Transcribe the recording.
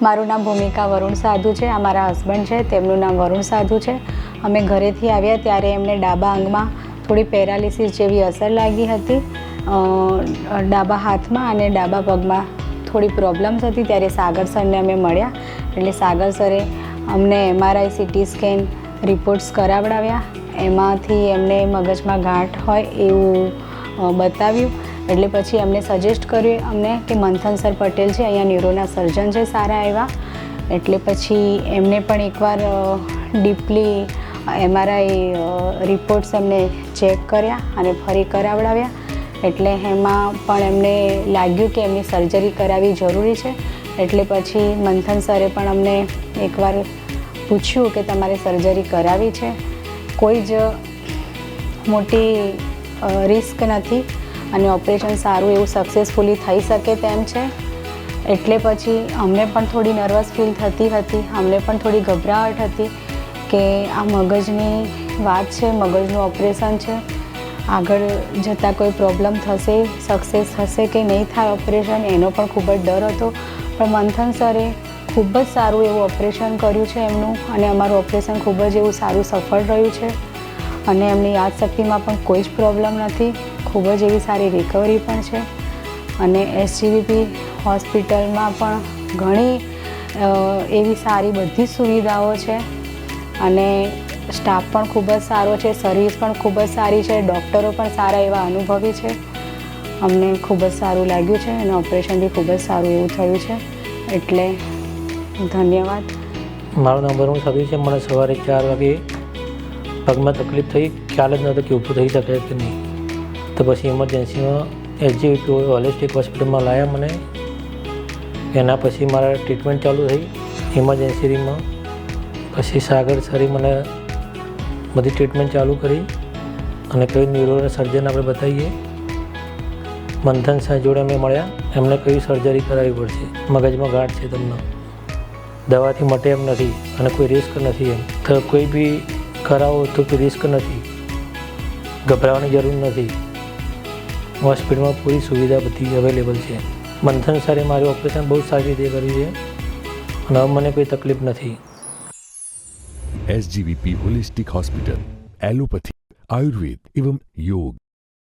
મારું નામ ભૂમિકા વરુણ સાધુ છે. આ મારા હસબન્ડ છે, તેમનું નામ વરુણ સાધુ છે. અમે ઘરેથી આવ્યા ત્યારે એમને ડાબા અંગમાં થોડી પેરાલિસિસ જેવી અસર લાગી હતી. ડાબા હાથમાં અને ડાબા પગમાં થોડી પ્રોબ્લેમ્સ હતી. ત્યારે સાગર સરને અમે મળ્યા, એટલે સાગર સરે અમને MRI CT સ્કેન રિપોર્ટ્સ કરાવડાવ્યા. એમાંથી એમને મગજમાં ગાંઠ હોય એવું બતાવ્યું. એટલે પછી એમને સજેસ્ટ કર્યું અમને કે મંથન સર પટેલ છે, અહીંયા ન્યુરોના સર્જન છે સારા એવા. એટલે પછી એમને પણ એકવાર ડીપલી MRI રિપોર્ટ્સ એમને ચેક કર્યા અને ફરી કરાવડાવ્યા. એટલે એમાં પણ એમને લાગ્યું કે એમની સર્જરી કરાવવી જરૂરી છે. એટલે પછી મંથન સરે પણ અમને એકવાર પૂછ્યું કે તમારે સર્જરી કરાવી છે, કોઈ જ મોટી રિસ્ક નથી અને ઓપરેશન સારું એવું સક્સેસફુલી થઈ શકે તેમ છે. એટલે પછી અમને પણ થોડી નર્વસ ફીલ થતી હતી, અમને પણ થોડી ગભરાહટ હતી કે આ મગજની વાત છે, મગજનું ઓપરેશન છે, આગળ જતાં કોઈ પ્રોબ્લેમ થશે, સક્સેસ થશે કે નહીં થાય ઓપરેશન, એનો પણ ખૂબ જ ડર હતો. પણ મંથન સરે ખૂબ જ સારું એવું ઓપરેશન કર્યું છે એમનું, અને અમારું ઓપરેશન ખૂબ જ એવું સારું સફળ રહ્યું છે. અને એમની યાદશક્તિમાં પણ કોઈ જ પ્રોબ્લેમ નથી, ખૂબ જ એવી સારી રિકવરી પણ છે. અને SGVP હોસ્પિટલમાં પણ ઘણી એવી સારી બધી સુવિધાઓ છે અને સ્ટાફ પણ ખૂબ જ સારો છે, સર્વિસ પણ ખૂબ જ સારી છે, ડૉક્ટરો પણ સારા એવા અનુભવી છે. અમને ખૂબ જ સારું લાગ્યું છે અને ઓપરેશન બી ખૂબ જ સારું એવું થયું છે. એટલે ધન્યવાદ. મારું નામ વરુણ સાધુ છે. મને સવારે 4 વાગે પગમાં તકલીફ થઈ, ખ્યાલ જ નહોતો કે ઊભું થઈ શકે કે નહીં. તો પછી ઇમરજન્સીમાં SGVP હોલિસ્ટિક હોસ્પિટલમાં લાવ્યા મને. એના પછી મારા ટ્રીટમેન્ટ ચાલુ થઈ ઇમરજન્સીમાં. પછી સાગર સરે મને બધી ટ્રીટમેન્ટ ચાલુ કરી અને કહ્યું ન્યુરો સર્જન આપણે બતાવીએ. મંથન સર જોડે અમે મળ્યા, એમને કહ્યું સર્જરી કરાવવી પડશે, મગજમાં ગાંઠ છે તમને, દવાથી મટે એમ નથી અને કોઈ રિસ્ક નથી. એમ તો કોઈ બી કરાવો તો કોઈ રિસ્ક નથી, ગભરાવાની જરૂર નથી. હોસ્પિટલમાં પૂરી સુવિધા બધી અવેલેબલ છે. મંથન સરે મારું ઓપરેશન બહુ સારી રીતે કર્યું છે અને હવે મને કોઈ તકલીફ નથી. SGVP holistic hospital, allopathy, Ayurveda एवं योग,